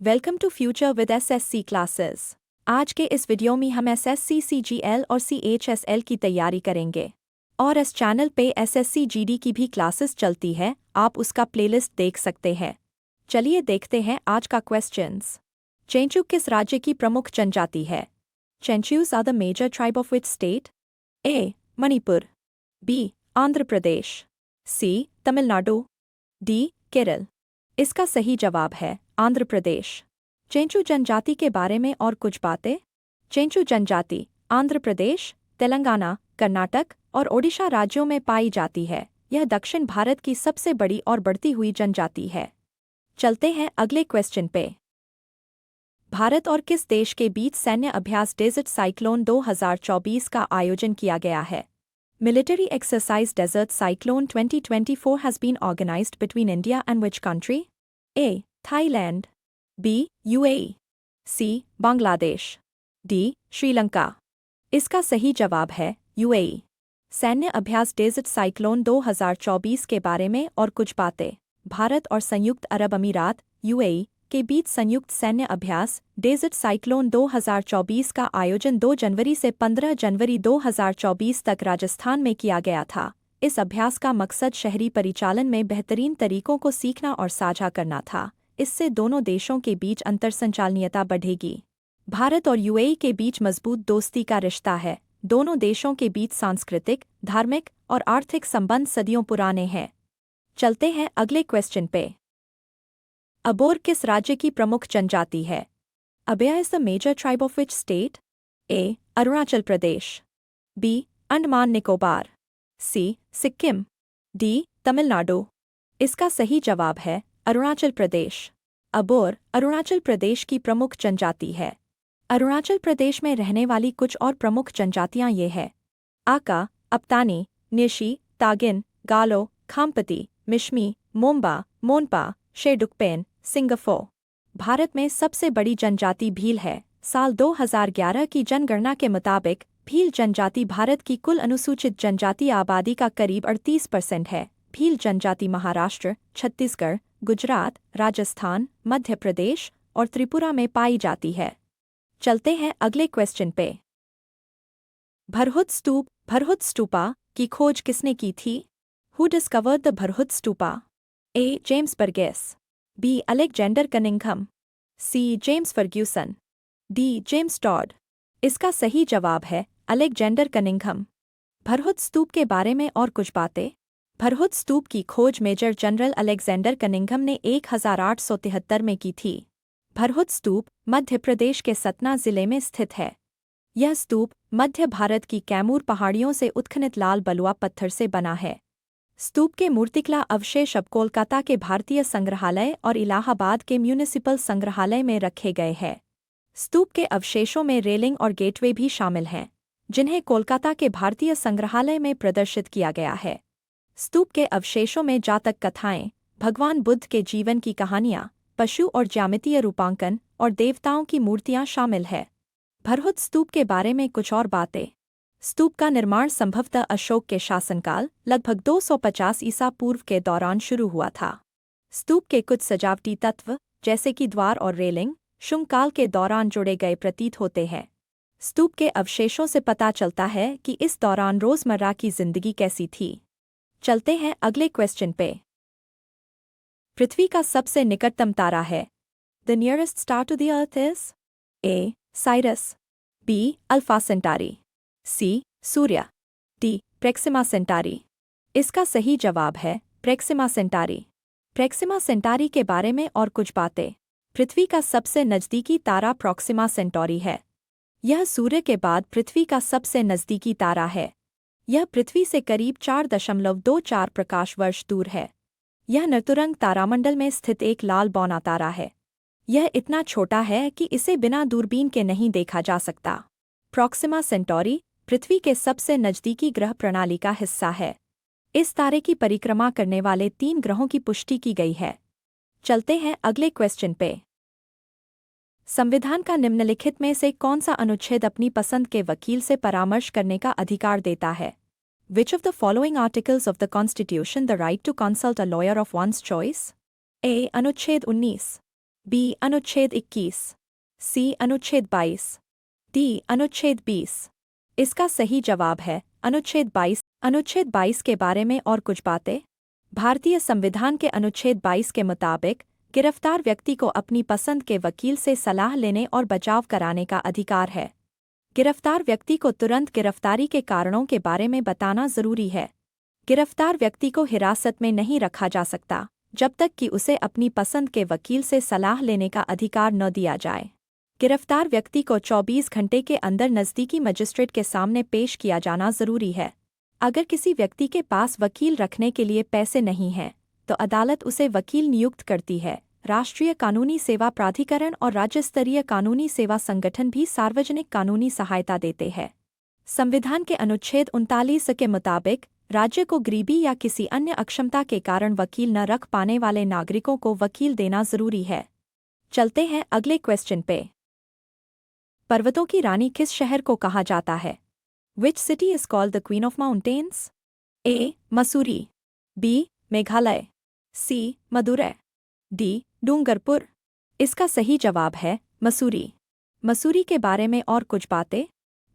Welcome to future with SSC classes. आज के इस वीडियो में हम एसएससी सीजीएल और सीएचएसएल की तैयारी करेंगे और इस चैनल पे एसएससी जीडी की भी क्लासेस चलती है, आप उसका प्लेलिस्ट देख सकते हैं। चलिए देखते हैं आज का क्वेश्चंस। चेंचू किस राज्य की प्रमुख जनजाति है? Chenchus are the major tribe of which state? A. Manipur, B. Andhra Pradesh, C. Tamil Nadu, D. Kerala. इसका सही जवाब है आंध्र प्रदेश। चेंचू जनजाति के बारे में और कुछ बातें। चेंचू जनजाति आंध्र प्रदेश, तेलंगाना, कर्नाटक और ओडिशा राज्यों में पाई जाती है। यह दक्षिण भारत की सबसे बड़ी और बढ़ती हुई जनजाति है। चलते हैं अगले क्वेश्चन पे। भारत और किस देश के बीच सैन्य अभ्यास डेजर्ट साइक्लोन 2024 का आयोजन किया गया है? Military exercise Desert Cyclone 2024 has been organized between India and which country? A. Thailand, B. UAE, C. Bangladesh, D. Sri Lanka। इसका सही जवाब है UAE। सैन्य अभ्यास डेजर्ट साइक्लोन 2024 के बारे में और कुछ बातें। भारत और संयुक्त अरब अमीरात UAE के बीच संयुक्त सैन्य अभ्यास डेजर्ट साइक्लोन 2024 का आयोजन 2 जनवरी से 15 जनवरी 2024 तक राजस्थान में किया गया था। इस अभ्यास का मकसद शहरी परिचालन में बेहतरीन तरीकों को सीखना और साझा करना था। इससे दोनों देशों के बीच अंतरसंचालनीयता बढ़ेगी। भारत और UAE के बीच मजबूत दोस्ती का रिश्ता है। दोनों देशों के बीच सांस्कृतिक, धार्मिक और आर्थिक संबंध सदियों पुराने हैं। चलते हैं अगले क्वेश्चन पे। अबोर किस राज्य की प्रमुख जनजाति है? Abor is the major tribe of which state? A. Arunachal Pradesh, B. Andaman Nicobar, C. Sikkim, D. Tamil Nadu. इसका सही जवाब है अरुणाचल प्रदेश। अबोर अरुणाचल प्रदेश की प्रमुख जनजाति है। अरुणाचल प्रदेश में रहने वाली कुछ और प्रमुख जनजातियां ये हैं: आका, अपतानी, निशी, तागिन, गालो, खामपति, मिशमी, मोम्बा, मोनपा, शेडुकपेन, सिंगापुर। भारत में सबसे बड़ी जनजाति भील है। साल 2011 की जनगणना के मुताबिक भील जनजाति भारत की कुल अनुसूचित जनजाति आबादी का करीब 38% है। भील जनजाति महाराष्ट्र, छत्तीसगढ़, गुजरात, राजस्थान, मध्य प्रदेश और त्रिपुरा में पाई जाती है। चलते हैं अगले क्वेश्चन पे। भरहुत स्तूपा की खोज किसने की थी? Who discovered the Bharhut stupa? A. James Burgess, B. Alexander Cunningham, C. James Fergusson, D. James Tod. इसका सही जवाब है अलेक्जेंडर कनिंघम। भरहुत स्तूप के बारे में और कुछ बातें। भरहुत स्तूप की खोज मेजर जनरल अलेक्जेंडर कनिंघम ने 1873 में की थी। भरहुत स्तूप मध्य प्रदेश के सतना जिले में स्थित है। यह स्तूप मध्य भारत की कैमूर पहाड़ियों से उत्खनित लाल बलुआ पत्थर से बना है। स्तूप के मूर्तिकला अवशेष अब कोलकाता के भारतीय संग्रहालय और इलाहाबाद के म्यूनिसिपल संग्रहालय में रखे गए हैं। स्तूप के अवशेषों में रेलिंग और गेटवे भी शामिल हैं, जिन्हें कोलकाता के भारतीय संग्रहालय में प्रदर्शित किया गया है। स्तूप के अवशेषों में जातक कथाएं, भगवान बुद्ध के जीवन की कहानियां, पशु और ज्यामितीय रूपांकन और देवताओं की मूर्तियां शामिल है। भरहुत स्तूप के बारे में कुछ और बातें। स्तूप का निर्माण संभवतः अशोक के शासनकाल लगभग 250 ईसा पूर्व के दौरान शुरू हुआ था। स्तूप के कुछ सजावटी तत्व, जैसे कि द्वार और रेलिंग, शुंग काल के दौरान जोड़े गए प्रतीत होते हैं। स्तूप के अवशेषों से पता चलता है कि इस दौरान रोजमर्रा की जिंदगी कैसी थी। चलते हैं अगले क्वेश्चन पे। पृथ्वी का सबसे निकटतम तारा है? The nearest star to the earth is? A. Sirius, B. Alpha centauri, C. सूर्य, डी. Proxima centauri. इसका सही जवाब है प्रेक्सिमा सेंटारी। प्रेक्सिमा सेंटारी के बारे में और कुछ बातें। पृथ्वी का सबसे नज़दीकी तारा प्रॉक्सिमा सेंटोरी है। यह सूर्य के बाद पृथ्वी का सबसे नज़दीकी तारा है। यह पृथ्वी से करीब 4.24 प्रकाश वर्ष दूर है। यह नतुरंग तारामंडल में स्थित एक लाल बौना तारा है। यह इतना छोटा है कि इसे बिना दूरबीन के नहीं देखा जा सकता। प्रॉक्सिमा सेंटोरी पृथ्वी के सबसे नज़दीकी ग्रह प्रणाली का हिस्सा है। इस तारे की परिक्रमा करने वाले 3 ग्रहों की पुष्टि की गई है। चलते हैं अगले क्वेश्चन पे। संविधान का निम्नलिखित में से कौन सा अनुच्छेद अपनी पसंद के वकील से परामर्श करने का अधिकार देता है? Which of the following articles of the Constitution the right to consult a lawyer of one's choice? A. अनुच्छेद 19, बी अनुच्छेद 21, सी अनुच्छेद 22, डी अनुच्छेद 20। इसका सही जवाब है अनुच्छेद 22। अनुच्छेद 22 के बारे में और कुछ बातें। भारतीय संविधान के अनुच्छेद 22 के मुताबिक गिरफ्तार व्यक्ति को अपनी पसंद के वकील से सलाह लेने और बचाव कराने का अधिकार है। गिरफ्तार व्यक्ति को तुरंत गिरफ्तारी के कारणों के बारे में बताना जरूरी है। गिरफ्तार व्यक्ति को हिरासत में नहीं रखा जा सकता जब तक कि उसे अपनी पसंद के वकील से सलाह लेने का अधिकार न दिया जाए। गिरफ्तार व्यक्ति को 24 घंटे के अंदर नज़दीकी मजिस्ट्रेट के सामने पेश किया जाना जरूरी है। अगर किसी व्यक्ति के पास वकील रखने के लिए पैसे नहीं हैं, तो अदालत उसे वकील नियुक्त करती है। राष्ट्रीय कानूनी सेवा प्राधिकरण और राज्य स्तरीय कानूनी सेवा संगठन भी सार्वजनिक कानूनी सहायता देते हैं। संविधान के अनुच्छेद 39 के मुताबिक राज्य को गरीबी या किसी अन्य अक्षमता के कारण वकील न रख पाने वाले नागरिकों को वकील देना जरूरी है। चलते हैं अगले क्वेश्चन पे। पर्वतों की रानी किस शहर को कहा जाता है? Which city is called the Queen of Mountains? A. Mussoorie, B. Meghalaya, C. Madurai, D. Dungarpur. इसका सही जवाब है मसूरी। मसूरी के बारे में और कुछ बातें।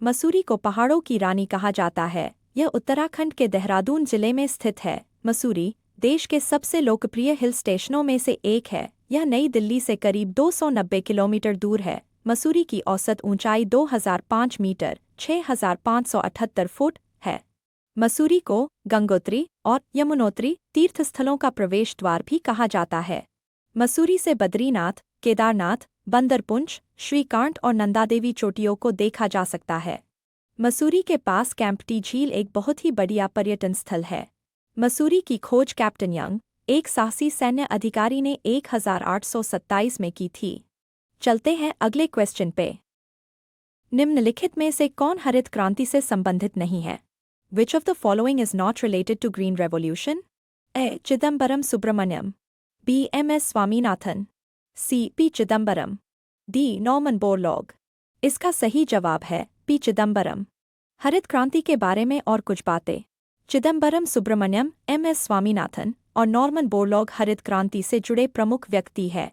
मसूरी को पहाड़ों की रानी कहा जाता है। यह उत्तराखंड के देहरादून जिले में स्थित है। मसूरी देश के सबसे लोकप्रिय हिल स्टेशनों में से एक है। यह नई दिल्ली से करीब 290 किलोमीटर दूर है। मसूरी की औसत ऊंचाई 2005 मीटर 6578 फुट है। मसूरी को गंगोत्री और यमुनोत्री तीर्थस्थलों का प्रवेश द्वार भी कहा जाता है। मसूरी से बद्रीनाथ, केदारनाथ, बंदरपुंछ, श्रीकांत और नंदादेवी चोटियों को देखा जा सकता है। मसूरी के पास कैंपटी झील एक बहुत ही बढ़िया पर्यटन स्थल है। मसूरी की खोज कैप्टन यंग, एक साहसी सैन्य अधिकारी ने 1827 में की थी। चलते हैं अगले क्वेश्चन पे। निम्नलिखित में से कौन हरित क्रांति से संबंधित नहीं है? Which of the following is not related to Green Revolution? A. Chidambaram Subramaniam, B. M.S. Swaminathan, C. P. Chidambaram, D. Norman Borlaug. इसका सही जवाब है P. चिदम्बरम। हरित क्रांति के बारे में और कुछ बातें। चिदम्बरम सुब्रमण्यम, M.S. स्वामीनाथन और नॉर्मन बोरलॉग हरित क्रांति से जुड़े प्रमुख व्यक्ति हैं।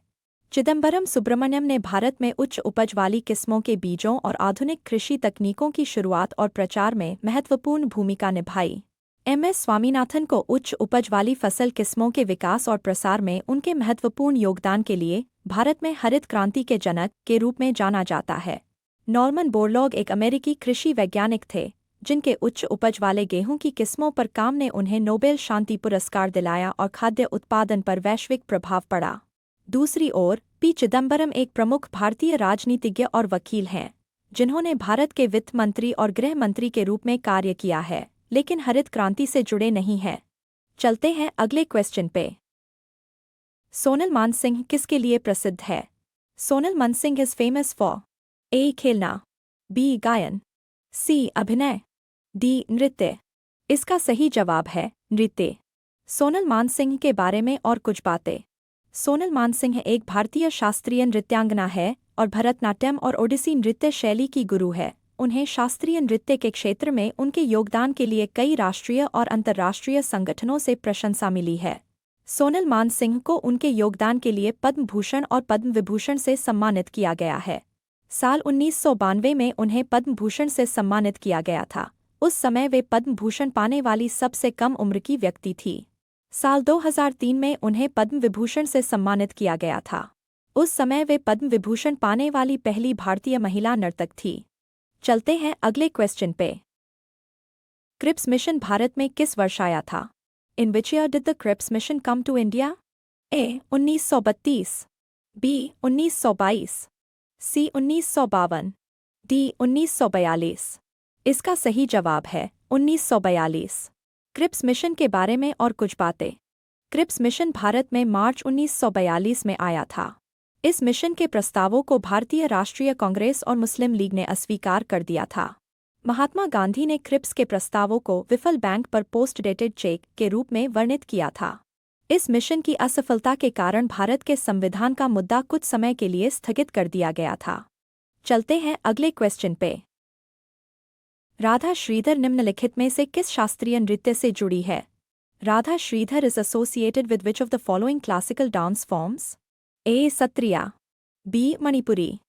चिदम्बरम सुब्रमण्यम ने भारत में उच्च उपज वाली किस्मों के बीजों और आधुनिक कृषि तकनीकों की शुरुआत और प्रचार में महत्वपूर्ण भूमिका निभाई। M.S. स्वामीनाथन को उच्च उपज वाली फसल किस्मों के विकास और प्रसार में उनके महत्वपूर्ण योगदान के लिए भारत में हरित क्रांति के जनक के रूप में जाना जाता है। नॉर्मन बोरलॉग एक अमेरिकी कृषि वैज्ञानिक थे, जिनके उच्च उपज वाले गेहूं की किस्मों पर काम ने उन्हें नोबेल शांति पुरस्कार दिलाया और खाद्य उत्पादन पर वैश्विक प्रभाव पड़ा। दूसरी ओर पी. चिदम्बरम एक प्रमुख भारतीय राजनीतिज्ञ और वकील हैं, जिन्होंने भारत के वित्त मंत्री और गृह मंत्री के रूप में कार्य किया है, लेकिन हरित क्रांति से जुड़े नहीं हैं। चलते हैं अगले क्वेश्चन पे। सोनल मानसिंह किसके लिए प्रसिद्ध है? Sonal Mansingh is famous for A. खेलना, B. गायन, C. अभिनय, D. नृत्य। इसका सही जवाब है नृत्य। सोनल मानसिंह के बारे में और कुछ बातें। सोनल मानसिंह एक भारतीय शास्त्रीय नृत्यांगना है और भरतनाट्यम और ओडिसी नृत्य शैली की गुरु है। उन्हें शास्त्रीय नृत्य के क्षेत्र में उनके योगदान के लिए कई राष्ट्रीय और अंतर्राष्ट्रीय संगठनों से प्रशंसा मिली है। सोनल मानसिंह को उनके योगदान के लिए पद्म भूषण और पद्म विभूषण से सम्मानित किया गया है। साल 1992 में उन्हें पद्म भूषण से सम्मानित किया गया था। उस समय वे पद्म भूषण पाने वाली सबसे कम उम्र की व्यक्ति थी। साल 2003 में उन्हें पद्म विभूषण से सम्मानित किया गया था। उस समय वे पद्म विभूषण पाने वाली पहली भारतीय महिला नर्तक थी। चलते हैं अगले क्वेश्चन पे। क्रिप्स मिशन भारत में किस वर्ष आया था? In which year did the Cripps mission come to India? A. 1932, B. 1922, C. 1952, D. 1942। इसका सही जवाब है 1942। क्रिप्स मिशन के बारे में और कुछ बातें। क्रिप्स मिशन भारत में मार्च 1942 में आया था। इस मिशन के प्रस्तावों को भारतीय राष्ट्रीय कांग्रेस और मुस्लिम लीग ने अस्वीकार कर दिया था। महात्मा गांधी ने क्रिप्स के प्रस्तावों को विफल बैंक पर पोस्ट डेटेड चेक के रूप में वर्णित किया था। इस मिशन की असफलता के कारण भारत के संविधान का मुद्दा कुछ समय के लिए स्थगित कर दिया गया था। चलते हैं अगले क्वेश्चन पे। राधा श्रीधर निम्नलिखित में से किस शास्त्रीय नृत्य से जुड़ी है? Radha Sridhar is associated with which of the following classical dance forms? A Sattriya, B Manipuri,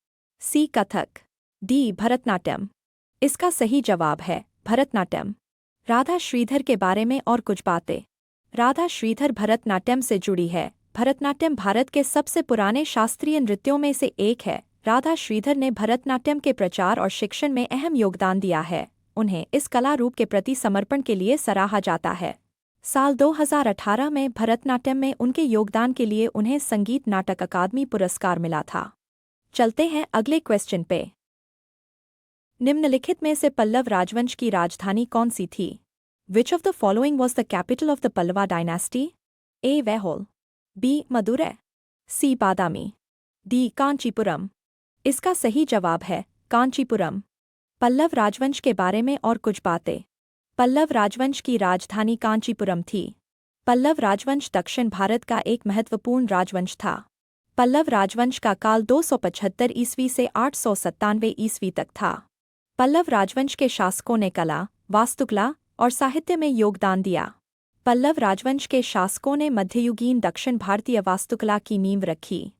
C Kathak, D Bharatanatyam. इसका सही जवाब है भरतनाट्यम। राधा श्रीधर के बारे में और कुछ बातें। राधा श्रीधर भरतनाट्यम से जुड़ी है। भरतनाट्यम भारत के सबसे पुराने शास्त्रीय नृत्यों में से एक है। राधा श्रीधर ने भरतनाट्यम के प्रचार और शिक्षण में अहम योगदान दिया है। उन्हें इस कला रूप के प्रति समर्पण के लिए सराहा जाता है। साल 2018 में भरतनाट्यम में उनके योगदान के लिए उन्हें संगीत नाटक अकादमी पुरस्कार मिला था। चलते हैं अगले क्वेश्चन पे। निम्नलिखित में से पल्लव राजवंश की राजधानी कौन सी थी? Which of the following was the capital of the Pallava dynasty? A. Vehol, B. Madurai, C. Badami, D. Kanchipuram. इसका सही जवाब है कांचीपुरम। पल्लव राजवंश के बारे में और कुछ बातें। पल्लव राजवंश की राजधानी कांचीपुरम थी। पल्लव राजवंश दक्षिण भारत का एक महत्वपूर्ण राजवंश था। पल्लव राजवंश का काल 275 ईस्वी से 897 ईस्वी तक था। पल्लव राजवंश के शासकों ने कला, वास्तुकला और साहित्य में योगदान दिया। पल्लव राजवंश के शासकों ने मध्ययुगीन दक्षिण भारतीय वास्तुकला की नींव रखी।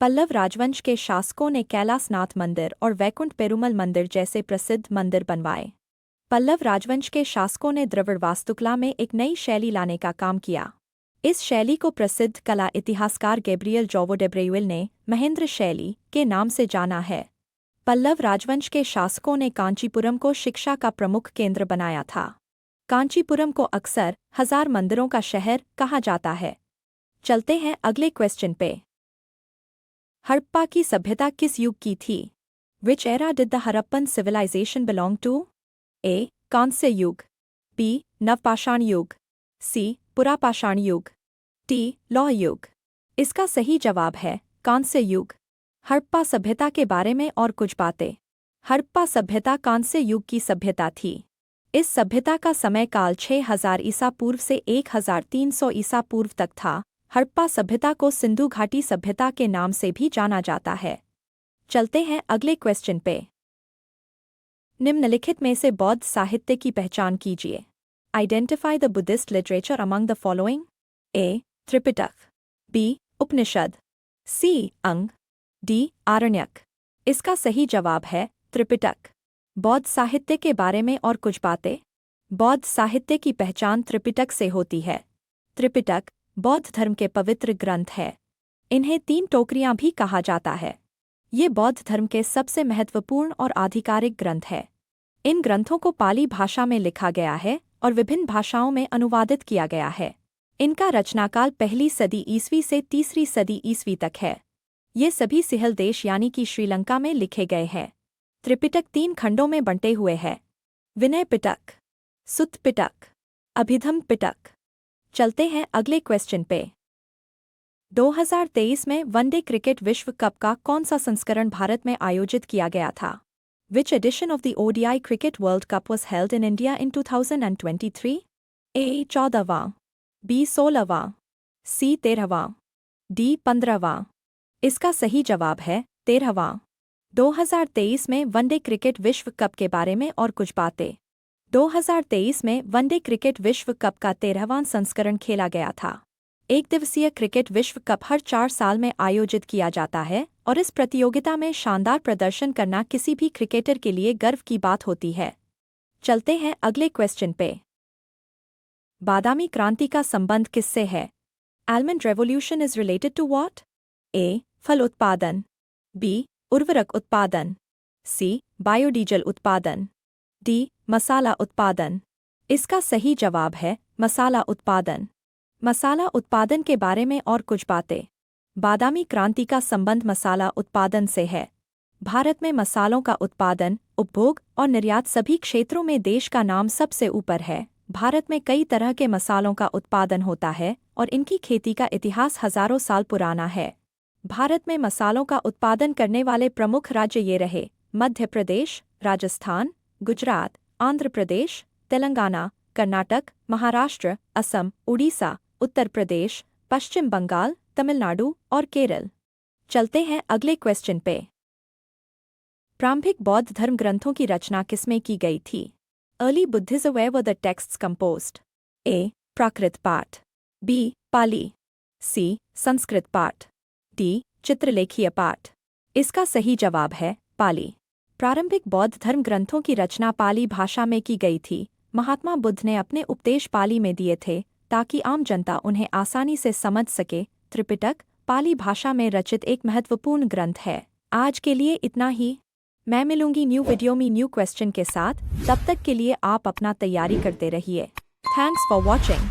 पल्लव राजवंश के शासकों ने कैलासनाथ मंदिर और वैकुंठ पेरुमल मंदिर जैसे प्रसिद्ध मंदिर बनवाए। पल्लव राजवंश के शासकों ने द्रविड़ वास्तुकला में एक नई शैली लाने का काम किया। इस शैली को प्रसिद्ध कला इतिहासकार गैब्रियल जोवो डे ब्रेयुइल ने महेंद्र शैली के नाम से जाना है। पल्लव राजवंश के शासकों ने कांचीपुरम को शिक्षा का प्रमुख केंद्र बनाया था। कांचीपुरम को अक्सर हजार मंदिरों का शहर कहा जाता है। चलते हैं अगले क्वेश्चन पे। हड़प्पा की सभ्यता किस युग की थी? Which era did the Harappan civilization belong to? A. कांस्य युग, B. नवपाषाण युग, C. पुरापाषाण युग, D. लौह युग। इसका सही जवाब है कांस्य युग। हड़प्पा सभ्यता के बारे में और कुछ बातें। हड़प्पा सभ्यता कांस्य युग की सभ्यता थी। इस सभ्यता का समय काल 6000 ईसा पूर्व से 1300 ईसा पूर्व तक था। हड़प्पा सभ्यता को सिंधु घाटी सभ्यता के नाम से भी जाना जाता है। चलते हैं अगले क्वेश्चन पे। निम्नलिखित में से बौद्ध साहित्य की पहचान कीजिए। Identify the Buddhist literature among the following. A. Tripitaka, B. Upanishad, C. अंग, D. आरण्यक। इसका सही जवाब है त्रिपिटक। बौद्ध साहित्य के बारे में और कुछ बातें। बौद्ध साहित्य की पहचान त्रिपिटक से होती है। त्रिपिटक बौद्ध धर्म के पवित्र ग्रंथ है। इन्हें 3 टोकरियां भी कहा जाता है। ये बौद्ध धर्म के सबसे महत्वपूर्ण और आधिकारिक ग्रंथ है। इन ग्रंथों को पाली भाषा में लिखा गया है और विभिन्न भाषाओं में अनुवादित किया गया है। इनका रचनाकाल 1ली सदी ईस्वी से 3री सदी ईस्वी तक है। ये सभी सिंहल देश यानी कि श्रीलंका में लिखे गए हैं। त्रिपिटक 3 खंडों में बंटे हुए हैं। विनय पिटक, सुत्त पिटक, अभिधम्म पिटक। चलते हैं अगले क्वेश्चन पे। 2023 में वनडे क्रिकेट विश्व कप का कौन सा संस्करण भारत में आयोजित किया गया था? Which edition of the ODI Cricket World Cup was held in India in 2023? A. 14वां, B. 16वां, C. 13वां, D. 15वां। इसका सही जवाब है 13वां। 2023 में वनडे क्रिकेट विश्व कप के बारे में और कुछ बातें। 2023 में वनडे क्रिकेट विश्व कप का 13वां संस्करण खेला गया था। एक दिवसीय क्रिकेट विश्व कप हर 4 साल में आयोजित किया जाता है और इस प्रतियोगिता में शानदार प्रदर्शन करना किसी भी क्रिकेटर के लिए गर्व की बात होती है। चलते हैं अगले क्वेश्चन पे। बादामी क्रांति का संबंध किससे है? Almond revolution is related to what? A. फल उत्पादन, B. उर्वरक उत्पादन, C. बायोडीजल उत्पादन, D. मसाला उत्पादन। इसका सही जवाब है मसाला उत्पादन। मसाला उत्पादन के बारे में और कुछ बातें। बादामी क्रांति का संबंध मसाला उत्पादन से है। भारत में मसालों का उत्पादन, उपभोग और निर्यात सभी क्षेत्रों में देश का नाम सबसे ऊपर है। भारत में कई तरह के मसालों का उत्पादन होता है और इनकी खेती का इतिहास हजारों साल पुराना है। भारत में मसालों का उत्पादन करने वाले प्रमुख राज्य ये रहे: मध्य प्रदेश, राजस्थान, गुजरात, आंध्र प्रदेश, तेलंगाना, कर्नाटक, महाराष्ट्र, असम, उड़ीसा, उत्तर प्रदेश, पश्चिम बंगाल, तमिलनाडु और केरल। चलते हैं अगले क्वेश्चन पे। प्रारंभिक बौद्ध धर्म ग्रंथों की रचना किसमें की गई थी? Early Buddhism where were the texts composed? A. Prakrit पाठ, B. पाली, C. संस्कृत पाठ, D. चित्रलेखीय पाठ। इसका सही जवाब है पाली। प्रारंभिक बौद्ध धर्म ग्रंथों की रचना पाली भाषा में की गई थी। महात्मा बुद्ध ने अपने उपदेश पाली में दिए थे ताकि आम जनता उन्हें आसानी से समझ सके। त्रिपिटक पाली भाषा में रचित एक महत्वपूर्ण ग्रंथ है। आज के लिए इतना ही। मैं मिलूंगी न्यू वीडियो में न्यू क्वेश्चन के साथ। तब तक के लिए आप अपना तैयारी करते रहिए। Thanks for watching.